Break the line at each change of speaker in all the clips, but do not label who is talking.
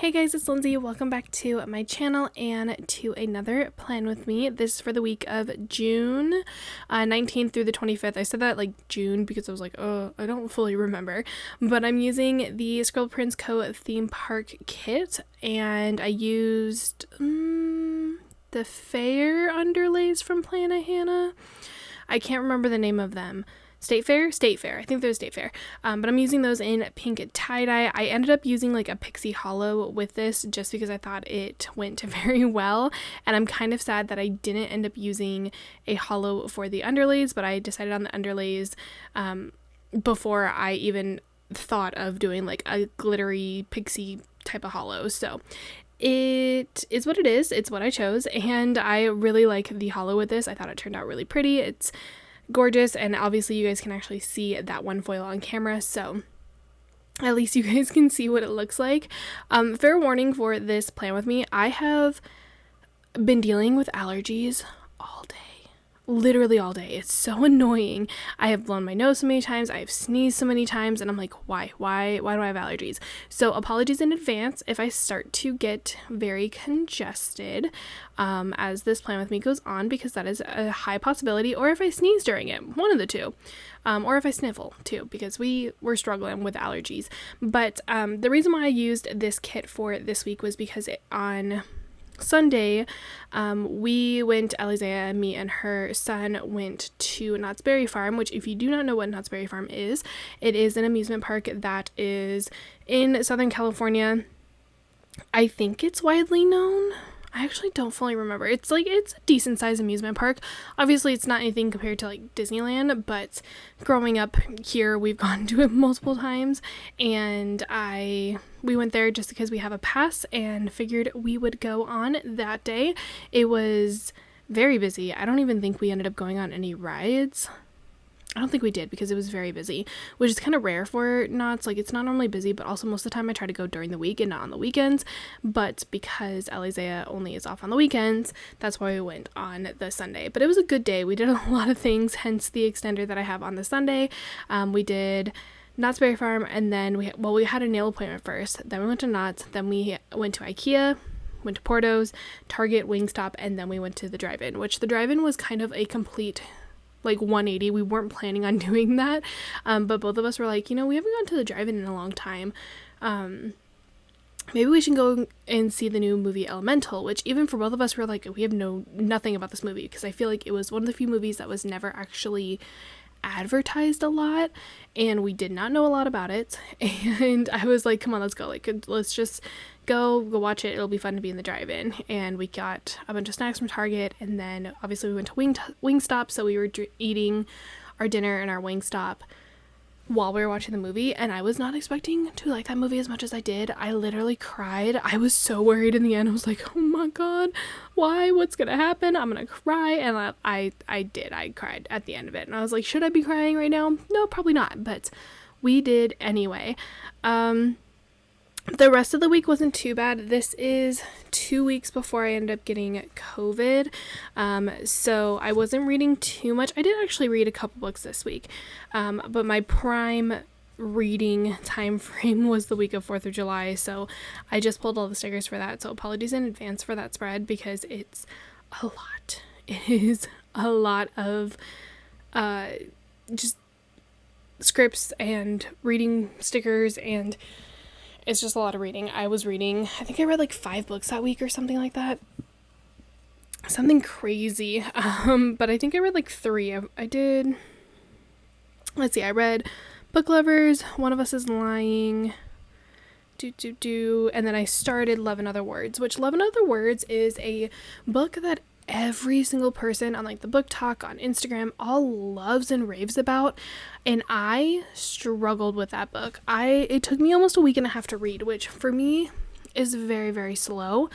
Hey guys, it's Lindsay. Welcome back to my channel and to another plan with me. This is for the week of June 19th through the 25th. I said that like June because I was like, I don't fully remember. But I'm using the Scribble Prince Co. theme park kit, and I used the fair underlays from Plana Hannah. I can't remember the name of them. State Fair? State Fair. I think they're State Fair. But I'm using those in pink tie-dye. I ended up using like a pixie hollow with this just because I thought it went very well. And I'm kind of sad that I didn't end up using a hollow for the underlays, but I decided on the underlays before I even thought of doing like a glittery pixie type of hollow. So it is what it is. It's what I chose. And I really like the hollow with this. I thought it turned out really pretty. It's gorgeous, and obviously you guys can actually see that one foil on camera, so at least you guys can see what it looks like. Fair warning for this plan with me, I have been dealing with allergies all day. Literally all day. It's so annoying. I have blown my nose so many times, I have sneezed so many times, and I'm like, why do I have allergies? So apologies in advance if I start to get very congested as this plan with me goes on, because that is a high possibility, or if I sneeze during it, one of the two, or if I sniffle too, because we were struggling with allergies. But the reason why I used this kit for this week was because on Sunday, we went, Alicia, me and her son went to Knott's Berry Farm, which if you do not know what Knott's Berry Farm is, it is an amusement park that is in Southern California. I think it's widely known. I actually don't fully remember. It's a decent sized amusement park. Obviously it's not anything compared to like Disneyland, but growing up here we've gone to it multiple times, and we went there just because we have a pass and figured we would go on that day. It was very busy. I don't even think we ended up going on any rides. I don't think we did because it was very busy, which is kind of rare for Knott's. Like, it's not normally busy, but also most of the time I try to go during the week and not on the weekends. But because Alicia only is off on the weekends, that's why we went on the Sunday. But it was a good day. We did a lot of things, hence the extender that I have on the Sunday. We did Knott's Berry Farm, and then we had a nail appointment first. Then we went to Knott's. Then we went to IKEA, went to Porto's, Target, Wingstop, and then we went to the drive-in, which the drive-in was kind of a complete like 180. We weren't planning on doing that, but both of us were like, we haven't gone to the drive-in in a long time. Maybe we should go and see the new movie Elemental, which even for both of us, we're like, we have nothing about this movie, because I feel like it was one of the few movies that was never actually advertised a lot, and we did not know a lot about it. And I was like, come on, let's go, like, let's just go watch it. It'll be fun to be in the drive-in. And we got a bunch of snacks from Target, and then obviously we went to Wingstop, so we were eating our dinner and our Wingstop while we were watching the movie, and I was not expecting to like that movie as much as I did. I literally cried. I was so worried in the end. I was like, oh my god, why? What's gonna happen? I'm gonna cry. And I did. I cried at the end of it, and I was like, should I be crying right now? No, probably not, but we did anyway. The rest of the week wasn't too bad. This is 2 weeks before I ended up getting COVID, so I wasn't reading too much. I did actually read a couple books this week, but my prime reading time frame was the week of 4th of July, so I just pulled all the stickers for that, so apologies in advance for that spread, because it's a lot. It is a lot of just scripts and reading stickers, and it's just a lot of reading. I think I read like 5 books that week or something like that. Something crazy. But I think I read like 3. I did, let's see, I read Book Lovers, One of Us is Lying, and then I started Love and Other Words, which Love and Other Words is a book that every single person on like the book talk on Instagram all loves and raves about, and I struggled with that book. It took me almost a week and a half to read, which for me is very, very slow,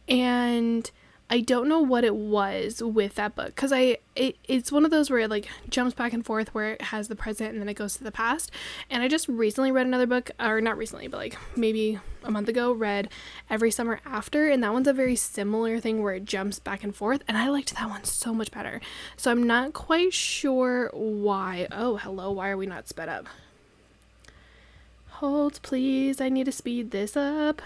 and I don't know what it was with that book, because it's one of those where it like jumps back and forth, where it has the present and then it goes to the past. And I just recently read another book, or not recently, but like maybe a month ago, read Every Summer After, and that one's a very similar thing where it jumps back and forth, and I liked that one so much better. So I'm not quite sure why. Oh, hello, why are we not sped up? Hold, please, I need to speed this up.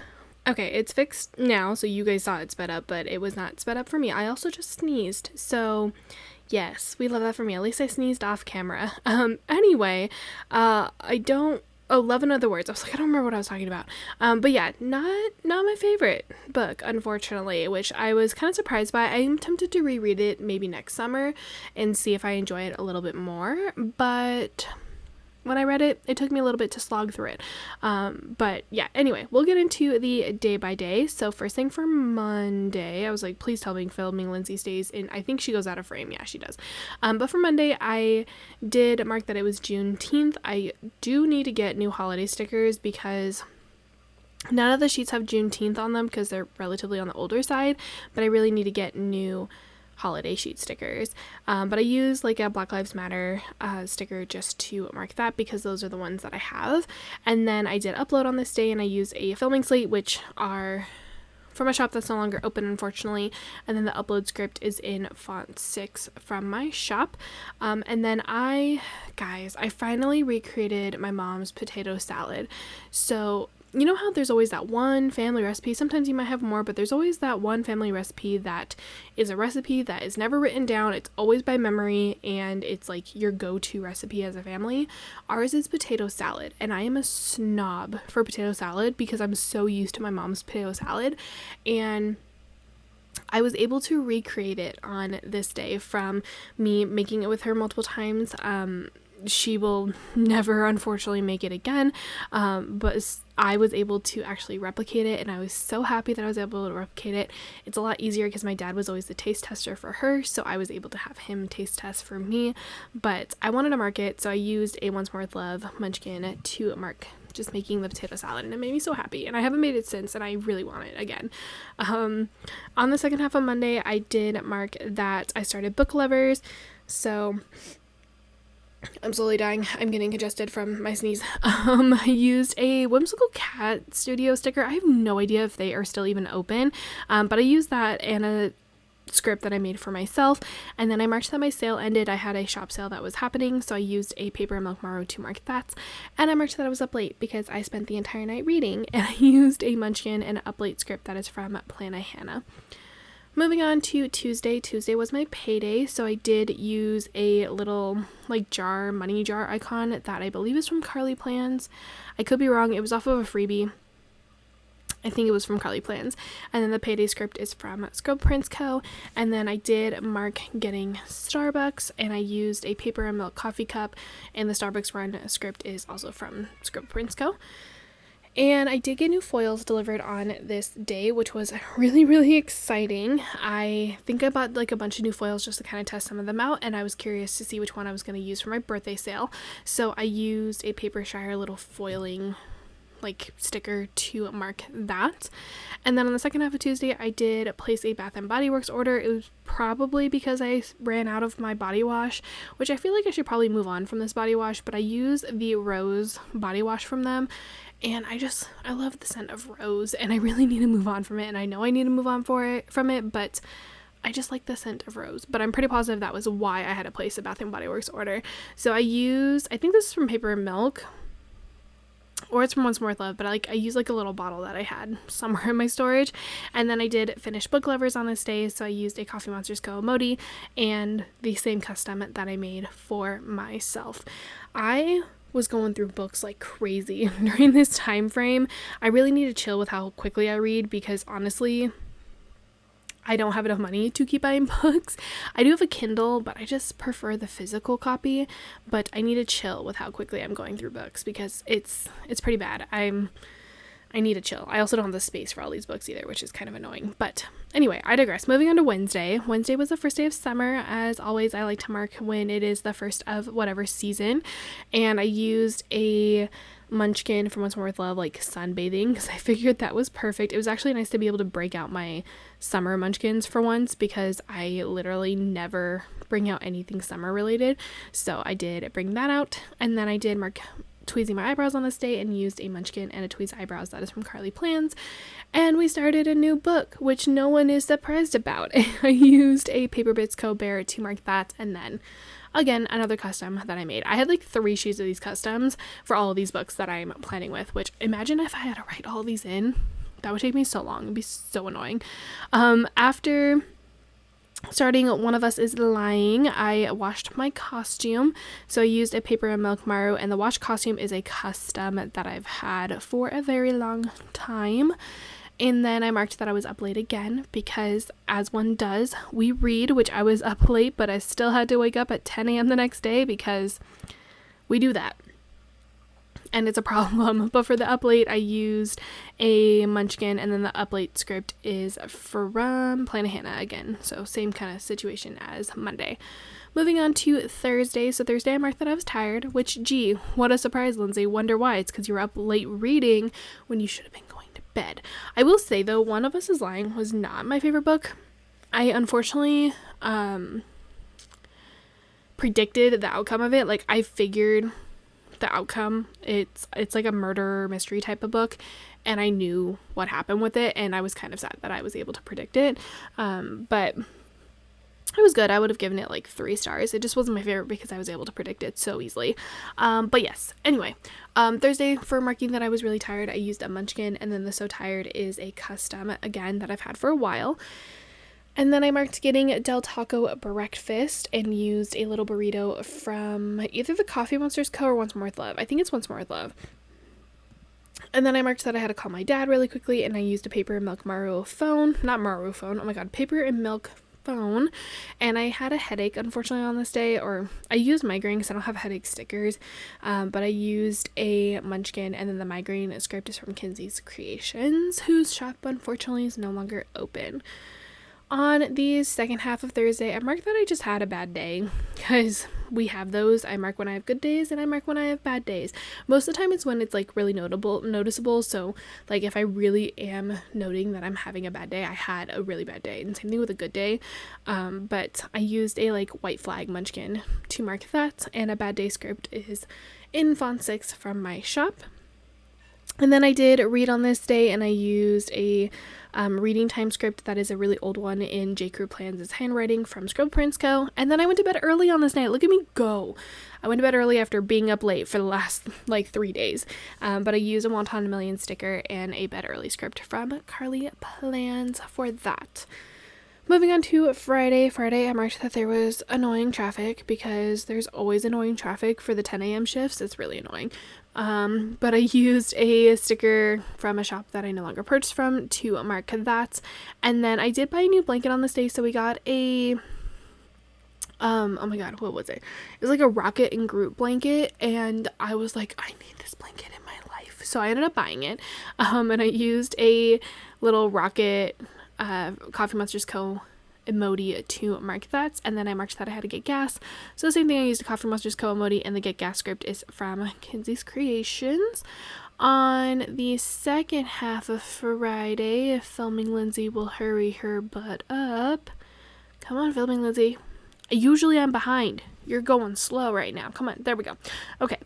Okay, it's fixed now, so you guys saw it sped up, but it was not sped up for me. I also just sneezed, so yes, we love that for me. At least I sneezed off camera. Anyway, I don't. Oh, Love in Other Words. I was like, I don't remember what I was talking about. But yeah, not my favorite book, unfortunately, which I was kind of surprised by. I'm tempted to reread it maybe next summer and see if I enjoy it a little bit more. But when I read it, it took me a little bit to slog through it. But yeah, anyway, we'll get into the day by day. So first thing for Monday, I was like, please tell me filming Lindsay stays in. I think she goes out of frame. Yeah, she does. But for Monday, I did mark that it was Juneteenth. I do need to get new holiday stickers because none of the sheets have Juneteenth on them because they're relatively on the older side, but I really need to get new holiday sheet stickers. But I use like a Black Lives Matter sticker just to mark that because those are the ones that I have. And then I did upload on this day and I use a filming slate, which are from a shop that's no longer open, unfortunately. And then the upload script is in font 6 from my shop. And then I finally recreated my mom's potato salad. So you know how there's always that one family recipe, sometimes you might have more, but there's always that one family recipe that is a recipe that is never written down, it's always by memory, and it's like your go-to recipe as a family. Ours is potato salad, and I am a snob for potato salad because I'm so used to my mom's potato salad, and I was able to recreate it on this day from me making it with her multiple times. She will never, unfortunately, make it again, but I was able to actually replicate it, and I was so happy that I was able to replicate it. It's a lot easier because my dad was always the taste tester for her, so I was able to have him taste test for me, but I wanted to mark it, so I used a Once More With Love munchkin to mark just making the potato salad, and it made me so happy, and I haven't made it since, and I really want it again. On the second half of Monday, I did mark that I started Book Lovers, so I'm slowly dying. I'm getting congested from my sneeze. I used a Whimsical Cat Studio sticker. I have no idea if they are still even open, but I used that and a script that I made for myself, and then I marked that my sale ended. I had a shop sale that was happening, so I used a paper and milk marrow to mark that, and I marked that I was up late because I spent the entire night reading, and I used a munchkin and an up late script that is from Plana Hannah. Moving on to Tuesday. Tuesday was my payday, so I did use a little like money jar icon that I believe is from Carly Plans. I could be wrong. It was off of a freebie. I think it was from Carly Plans. And then the payday script is from Scribble Co. And then I did mark getting Starbucks, and I used a paper and milk coffee cup, and the Starbucks run script is also from Scribble Co. And I did get new foils delivered on this day, which was really, really exciting. I think I bought like a bunch of new foils just to kind of test some of them out, and I was curious to see which one I was going to use for my birthday sale. So I used a Paper Shire little foiling like sticker to mark that. And then on the second half of Tuesday, I did place a Bath and Body Works order. It was probably because I ran out of my body wash, which I feel like I should probably move on from this body wash, but I used the Rose body wash from them, and I love the scent of rose, and I really need to move on from it, and I know I need to move on from it, but I just like the scent of rose. But I'm pretty positive that was why I had to place a Bath and Body Works order. So I think this is from Paper and Milk, or it's from Once More With Love, but I use like a little bottle that I had somewhere in my storage. And then I did finish Book Lovers on this day, so I used a Coffee Monsters Co. emoji and the same custom that I made for myself. I was going through books like crazy during this time frame. I really need to chill with how quickly I read because honestly, I don't have enough money to keep buying books. I do have a Kindle, but I just prefer the physical copy, but I need to chill with how quickly I'm going through books because it's pretty bad. I need to chill. I also don't have the space for all these books either, which is kind of annoying. But anyway, I digress. Moving on to Wednesday. Wednesday was the first day of summer. As always, I like to mark when it is the first of whatever season. And I used a munchkin from Once More With Love, like sunbathing, because I figured that was perfect. It was actually nice to be able to break out my summer munchkins for once because I literally never bring out anything summer related. So I did bring that out. And then I did mark tweezing my eyebrows on this day and used a munchkin and a tweeze eyebrows that is from Carly Plans, and we started a new book which no one is surprised about. I used a Paper Bits Co. Bear to mark that, and then again another custom that I made. I had like 3 sheets of these customs for all of these books that I'm planning with, which imagine if I had to write all of these in. That would take me so long. It'd be so annoying. After starting One of Us is Lying, I washed my costume. So I used a paper and milk maru, and the wash costume is a custom that I've had for a very long time. And then I marked that I was up late again because, as one does, we read, which I was up late, but I still had to wake up at 10 a.m. the next day because we do that. And it's a problem. But for the up late, I used a munchkin, and then the up late script is from Planet Hannah again. So same kind of situation as Monday. Moving on to Thursday. So Thursday I marked that I was tired, which, gee, what a surprise, Lindsay. Wonder why. It's because you were up late reading when you should have been going to bed. I will say, though, One of Us is Lying was not my favorite book. I unfortunately predicted the outcome of it. Like, I figured the outcome. It's like a murder mystery type of book, and I knew what happened with it, and I was kind of sad that I was able to predict it. But it was good. I would have given it like 3 stars. It just wasn't my favorite because I was able to predict it so easily. But yes, anyway, Thursday, for marking that I was really tired, I used a munchkin, and then the So Tired is a custom, again, that I've had for a while. And then I marked getting Del Taco breakfast and used a little burrito from either the Coffee Monsters Co. or Once More with Love. I think it's Once More with Love. And then I marked that I had to call my dad really quickly, and I used a paper and milk Maru phone. Not Maru phone. Oh my god, paper and milk phone. And I had a headache, unfortunately, on this day. Or I used migraine because I don't have headache stickers. But I used a munchkin, and then the migraine script is from Kinsey's Creations, whose shop, unfortunately, is no longer open. On the second half of Thursday, I marked that I just had a bad day, because we have those. I mark when I have good days, and I mark when I have bad days. Most of the time it's when it's like really noticeable. So like if I really am noting that I'm having a bad day, I had a really bad day, and same thing with a good day. But I used a like white flag munchkin to mark that, and a bad day script is in font 6 from my shop. And then I did read on this day, and I used a reading time script that is a really old one in J. Crew Plans' handwriting from Scribble Co. And then I went to bed early on this night. Look at me go. I went to bed early after being up late for the last like 3 days. But I used a Wonton Million sticker and a bed early script from Carly Plans for that. Moving on to Friday. I marked that there was annoying traffic, because there's always annoying traffic for the 10 a.m. shifts. It's really annoying. But I used a sticker from a shop that I no longer purchased from to mark that. And then I did buy a new blanket on this day. So we got a, oh my god, what was it? It was like a Rocket and Groot blanket. And I was like, I need this blanket in my life. So I ended up buying it. And I used a little Rocket Coffee Monsters Co. emoji to mark that, and then I marked that I had to get gas. So the same thing, I used a Coffee Monsters Co. emoji, and the get gas script is from Kinsey's Creations. On the second half of Friday, if filming Lindsay will hurry her butt up. Come on, filming Lindsay. Usually I'm behind. You're going slow right now. Come on, there we go. Okay.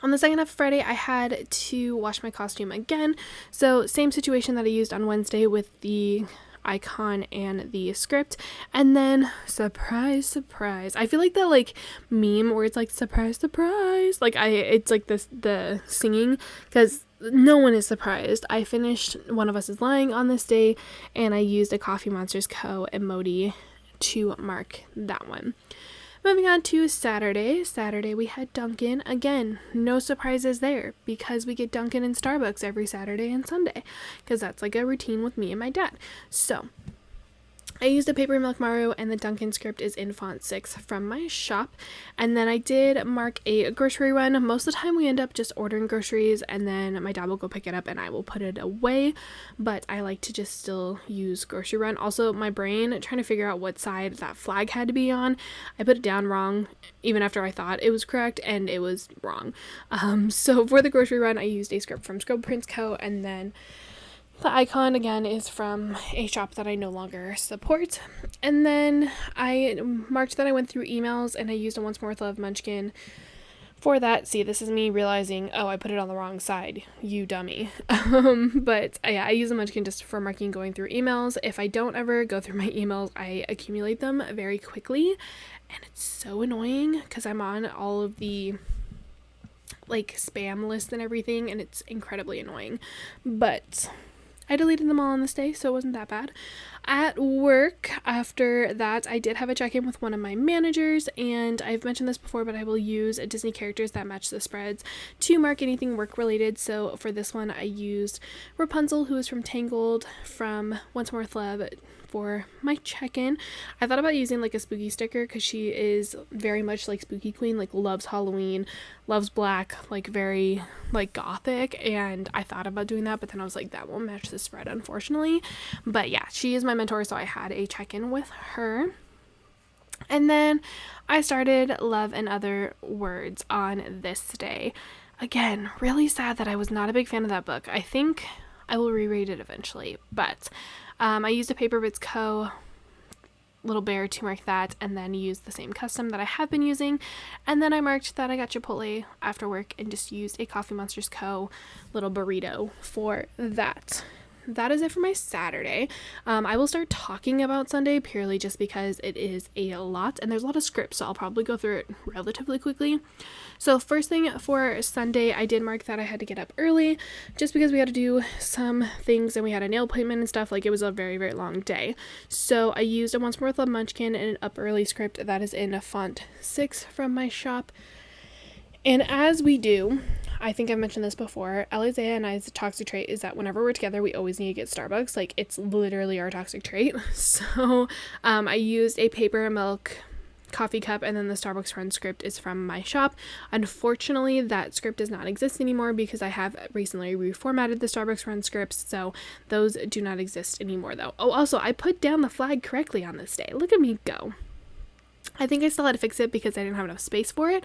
On the second half of Friday, I had to wash my costume again. So same situation that I used on Wednesday with the icon and the script. And then surprise, I feel like that like meme where it's like surprise, like it's like the singing, because no one is surprised. I finished One of Us is Lying on this day, and I used a Coffee Monsters Co. emoji to mark that one. Moving on to Saturday. We had Dunkin'. Again, no surprises there, because we get Dunkin' and Starbucks every Saturday and Sunday, because that's like a routine with me and my dad. So I used a paper milk Maru, and the Dunkin' script is in font 6 from my shop. And then I did mark a grocery run. Most of the time we end up just ordering groceries, and then my dad will go pick it up and I will put it away. But I like to just still use grocery run. Also, my brain trying to figure out what side that flag had to be on. I put it down wrong, even after I thought it was correct, and it was wrong. So for the grocery run, I used a script from Scribble Co. And then the icon, again, is from a shop that I no longer support. And then I marked that I went through emails, and I used a Once More with Love munchkin for that. See, this is me realizing, oh, I put it on the wrong side, you dummy. But yeah, I use a munchkin just for marking going through emails. If I don't ever go through my emails, I accumulate them very quickly, and it's so annoying because I'm on all of the like spam lists and everything, and it's incredibly annoying. But I deleted them all on this day, so it wasn't that bad. At work, after that, I did have a check-in with one of my managers, and I've mentioned this before, but I will use Disney characters that match the spreads to mark anything work-related. So for this one, I used Rapunzel, who is from Tangled, from Once More with Love, for my check-in. I thought about using like a spooky sticker because she is very much like Spooky Queen, like loves Halloween, loves black, like very like gothic, and I thought about doing that, but then I was like, that won't match the spread, unfortunately. But yeah, she is my mentor, so I had a check-in with her. And then I started Love and Other Words on this day. Again, really sad that I was not a big fan of that book. I think I will reread it eventually, but I used a Paper Bits Co. little bear to mark that, and then used the same custom that I have been using, and then I marked that I got Chipotle after work and just used a Coffee Monsters Co. little burrito for that. That is it for my Saturday. I will start talking about Sunday purely just because it is a lot and there's a lot of scripts, so I'll probably go through it relatively quickly. So first thing for Sunday, I did mark that I had to get up early just because we had to do some things and we had a nail appointment and stuff. Like, it was a very, very long day. So I used a Once More with Love Munchkin and an Up Early script that is in a font 6 from my shop. And as we do, I think I've mentioned this before, Isaiah and I's toxic trait is that whenever we're together, we always need to get Starbucks. Like, it's literally our toxic trait. So I used a paper and milk coffee cup, and then the Starbucks Run script is from my shop. Unfortunately, that script does not exist anymore because I have recently reformatted the Starbucks Run scripts, so those do not exist anymore though. Oh, also, I put down the flag correctly on this day. Look at me go. I think I still had to fix it because I didn't have enough space for it,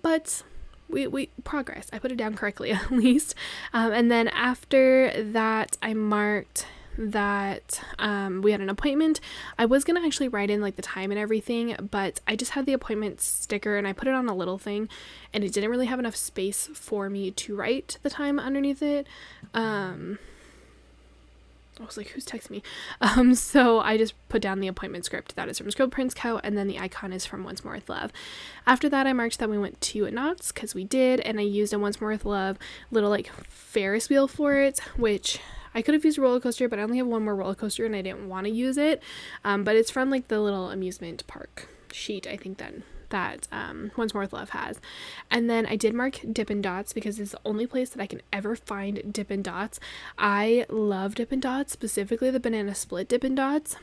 but we progress. I put it down correctly at least. And then after that, I marked that we had an appointment. I was gonna actually write in like the time and everything, but I just had the appointment sticker and I put it on a little thing, and it didn't really have enough space for me to write the time underneath it. I was like, who's texting me? So I just put down the appointment script that is from Scribble Co. and then the icon is from Once More with Love. After that, I marked that we went to Knott's because we did, and I used a Once More with Love little like Ferris wheel for it, which I could have used a roller coaster, but I only have one more roller coaster and I didn't want to use it. But it's from like the little amusement park sheet, I think that Once More with Love has. And then I did mark Dippin' Dots because it's the only place that I can ever find Dippin' Dots. I love Dippin' Dots, specifically the banana split Dippin' Dots.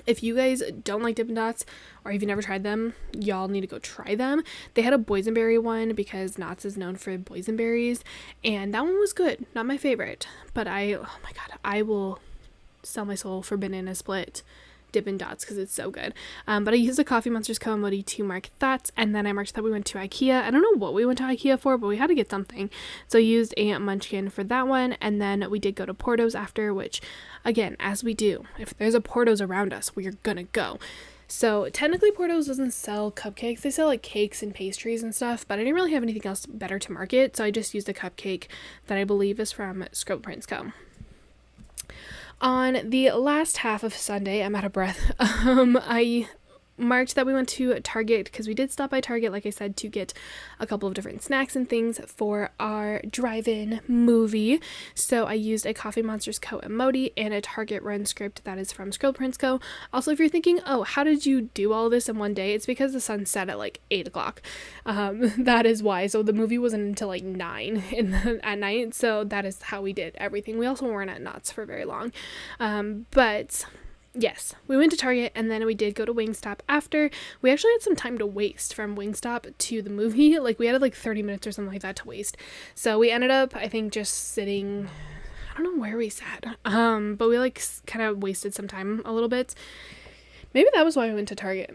If you guys don't like Dippin' Dots, or if you've never tried them, y'all need to go try them. They had a boysenberry one because Knott's is known for boysenberries, and that one was good. Not my favorite, but oh my god, I will sell my soul for banana split Dippin' Dots because it's so good. But I used a Coffee Monsters Co. emoji to mark that, and then I marked that we went to IKEA. I don't know what we went to IKEA for, but we had to get something, so I used a Munchkin for that one. And then we did go to Porto's after, which again, as we do, if there's a Porto's around us, we are gonna go. So technically Porto's doesn't sell cupcakes, they sell like cakes and pastries and stuff, but I didn't really have anything else better to market, so I just used a cupcake that I believe is from Scribble Co. On the last half of Sunday, I'm out of breath, I marked that we went to Target because we did stop by Target, like I said, to get a couple of different snacks and things for our drive-in movie. So I used a Coffee Monsters Co. emoji and a Target Run script that is from Scribble Co. Also, if you're thinking, oh, how did you do all this in one day? It's because the sun set at like 8 o'clock. That is why. So the movie wasn't until like 9 at night. So that is how we did everything. We also weren't at Knott's for very long. But yes, we went to Target and then we did go to Wingstop after. We actually had some time to waste from Wingstop to the movie. Like, we had like 30 minutes or something like that to waste. So we ended up, I think, just sitting, I don't know where we sat, but we like kind of wasted some time a little bit. Maybe that was why we went to Target.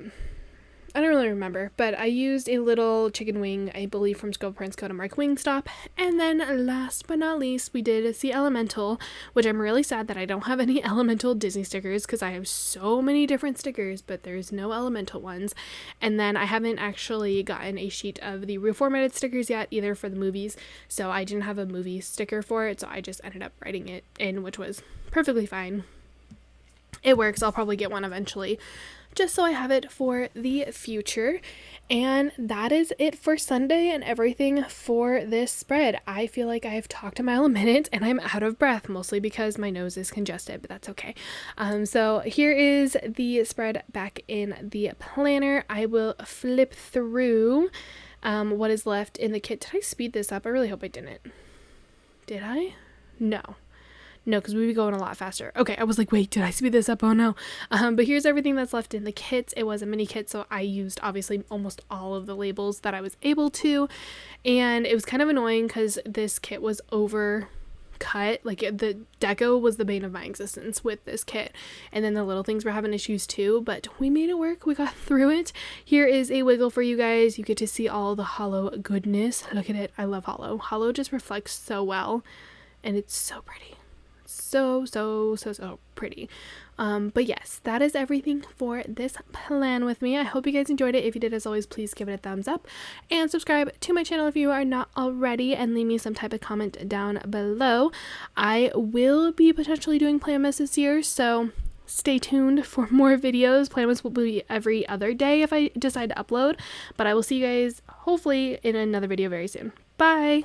I don't really remember, but I used a little chicken wing, I believe, from Scribble Co. to mark Wingstop. And then last but not least, we did see Elemental, which I'm really sad that I don't have any Elemental Disney stickers because I have so many different stickers, but there's no Elemental ones. And then I haven't actually gotten a sheet of the reformatted stickers yet, either for the movies, so I didn't have a movie sticker for it, so I just ended up writing it in, which was perfectly fine. It works. I'll probably get one eventually just so I have it for the future. And that is it for Sunday and everything for this spread. I feel like I've talked a mile a minute and I'm out of breath, mostly because my nose is congested, but that's okay. So here is the spread back in the planner. I will flip through what is left in the kit. Did I speed this up? I really hope I didn't. Did I? No, because we'd be going a lot faster. Okay, I was like, wait, did I speed this up? Oh no. But here's everything that's left in the kits. It was a mini kit, so I used obviously almost all of the labels that I was able to. And it was kind of annoying because this kit was overcut. Like the deco was the bane of my existence with this kit. And then the little things were having issues too, but we made it work. We got through it. Here is a wiggle for you guys. You get to see all the hollow goodness. Look at it. I love hollow. Hollow just reflects so well and it's so pretty. So pretty. But yes, that is everything for this plan with me. I hope you guys enjoyed it. If you did, as always, please give it a thumbs up and subscribe to my channel if you are not already, and leave me some type of comment down below. I will be potentially doing Planmas this year, so stay tuned for more videos. Planmas will be every other day if I decide to upload, but I will see you guys hopefully in another video very soon. Bye!